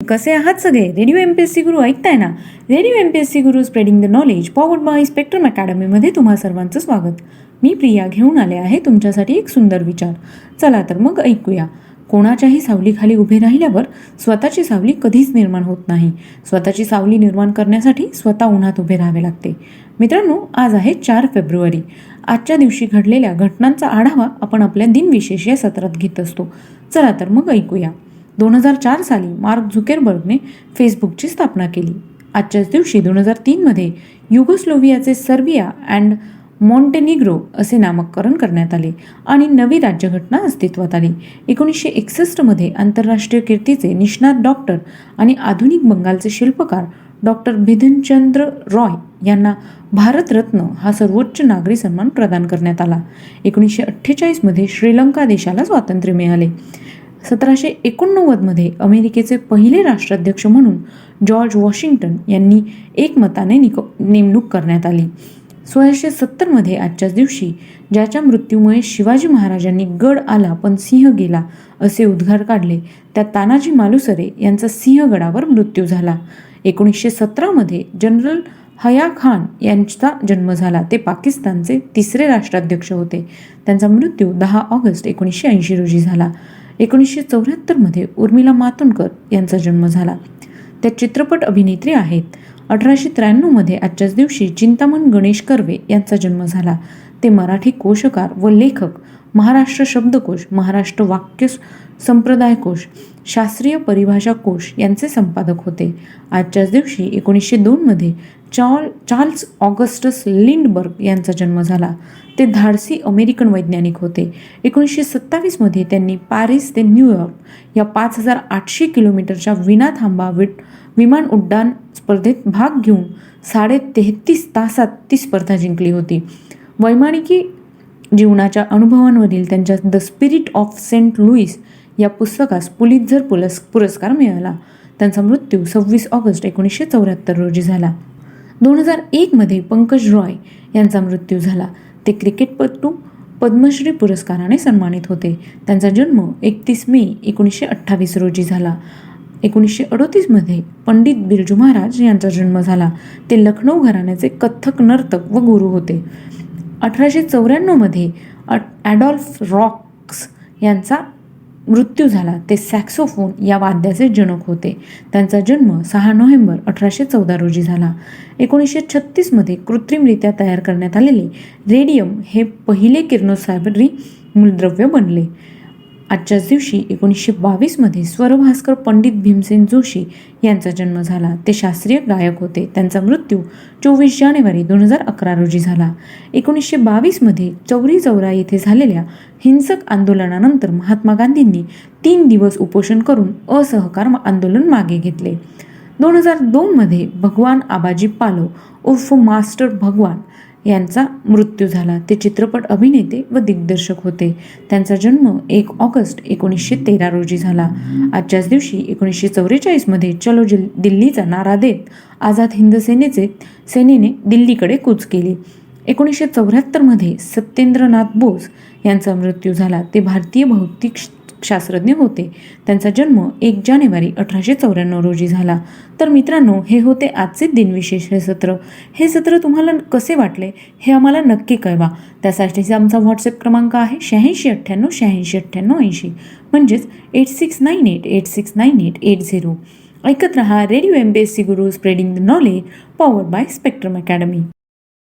कसे आहात सगळे? रेडिओ MPSC गुरु ऐकताय ना? Radio MPSC Guru spreading the knowledge powered by Spectrum अकॅडमीमध्ये तुम्हा सर्वांचं स्वागत. मी प्रिया घेऊन आले आहे तुमच्यासाठी एक सुंदर विचार. चला तर मग ऐकूया. कोणाच्याही सावलीखाली उभे राहिल्यावर स्वतःची सावली कधीच निर्माण होत नाही. स्वतःची सावली निर्माण करण्यासाठी स्वतः उन्हात उभे राहावे लागते. मित्रांनो, आज आहे 4 फेब्रुवारी. आजच्या दिवशी घडलेल्या घटनांचा आढावा आपण आपल्या दिनविशेष या सत्रात घेत असतो. चला तर मग ऐकूया. 2004 साली मार्क झुकेरबर्गने फेसबुकची स्थापना केली. आजच्याच दिवशी 2003 युगोस्लोव्हियाचे सर्बिया अँड मॉन्टेनिग्रो असे नामकरण करण्यात आले आणि नवी राज्यघटना अस्तित्वात आली. 1961 आंतरराष्ट्रीय कीर्तीचे निष्णात डॉक्टर आणि आधुनिक बंगालचे शिल्पकार डॉक्टर बिधनचंद्र रॉय यांना भारतरत्न हा सर्वोच्च नागरी सन्मान प्रदान करण्यात आला. 1948 श्रीलंका देशाला स्वातंत्र्य मिळाले. 1789 अमेरिकेचे पहिले राष्ट्राध्यक्ष म्हणून जॉर्ज वॉशिंग्टन यांनी एकमताने नेमणूक करण्यात आली. 1670 आजच्याच दिवशी ज्याच्या मृत्यूमुळे शिवाजी महाराजांनी गड आला पण सिंह गेला असे उद्गार काढले, त्या तानाजी मालुसरे यांचा सिंहगडावर मृत्यू झाला. 1917 जनरल हया खान यांचा जन्म झाला. ते पाकिस्तानचे तिसरे राष्ट्राध्यक्ष होते. त्यांचा मृत्यू 10 ऑगस्ट 1980 रोजी झाला. 1974 उर्मिला मातोंडकर यांचा जन्म झाला. त्या चित्रपट अभिनेत्री आहेत. 1893 आजच्याच दिवशी चिंतामण गणेश कर्वे यांचा जन्म झाला. ते मराठी कोशकार व लेखक, महाराष्ट्र शब्दकोश, महाराष्ट्र वाक्य संप्रदाय कोश, शास्त्रीय परिभाषा कोश यांचे संपादक होते. आजच्याच दिवशी 1902 चार्ल्स ऑगस्टस लिंडबर्ग यांचा जन्म झाला. ते धाडसी अमेरिकन वैज्ञानिक होते. 1927 त्यांनी पॅरिस ते न्यूयॉर्क या 5800 किलोमीटरच्या विनाथांबा विमान उड्डाण स्पर्धेत भाग घेऊन 33.5 तासात ती स्पर्धा जिंकली होती. वैमानिकी जीवनाच्या अनुभवांवरील त्यांच्या the spirit of Saint Louis या पुस्तकास पुलित्झर पुरस्कार मिळाला. त्यांचा मृत्यू 26 ऑगस्ट 1974 रोजी झाला. 2001 पंकज रॉय यांचा मृत्यू झाला. ते क्रिकेटपटू पद्मश्री पुरस्काराने सन्मानित होते. त्यांचा जन्म 31 मे 1928 रोजी झाला. 1938 पंडित बिरजू महाराज यांचा जन्म झाला. ते लखनौ घराण्याचे कथ्थक नर्तक व गुरु होते. 1894 ॲडॉल्फ रॉक्स यांचा मृत्यू झाला. ते सॅक्सोफोन या वाद्याचे जनक होते. त्यांचा जन्म 6 नोव्हेंबर 1814 रोजी झाला. 1936 कृत्रिमरित्या तयार करण्यात आलेले रेडियम हे पहिले किरणोत्सर्गी मूलद्रव्य बनले. आजच्याच दिवशी 1922 स्वरभास्कर पंडित भीमसेन जोशी यांचा जन्म झाला. ते शास्त्रीय गायक होते. त्यांचा मृत्यू 24 जानेवारी 2011 रोजी झाला. 1922 चौरी चौरा येथे झालेल्या हिंसक आंदोलनानंतर महात्मा गांधींनी 3 दिवस उपोषण करून असहकार आंदोलन मागे घेतले. 2002 भगवान आबाजी पालव उर्फ मास्टर भगवान यांचा मृत्यू झाला. ते चित्रपट अभिनेते व दिग्दर्शक होते. त्यांचा जन्म 1 ऑगस्ट 1913 रोजी झाला. आजच्याच दिवशी 1944 चलो दिल्लीचा नारा देत आझाद हिंद सेनेने दिल्लीकडे कूच केली. 1974 सत्येंद्रनाथ बोस यांचा मृत्यू झाला. ते भारतीय भौतिक शास्त्रज्ञ होते. त्यांचा जन्म 1 जानेवारी 1894 रोजी झाला. तर मित्रांनो, हे होते आजचे दिनविशेष हे सत्र तुम्हाला कसे वाटले हे आम्हाला नक्की कळवा. त्यासाठीचा आमचा व्हॉट्सअप क्रमांक आहे 8698988080 म्हणजेच 8698869880. ऐकत रहा radio MPSC Guru spreading the knowledge powered by spectrum academy.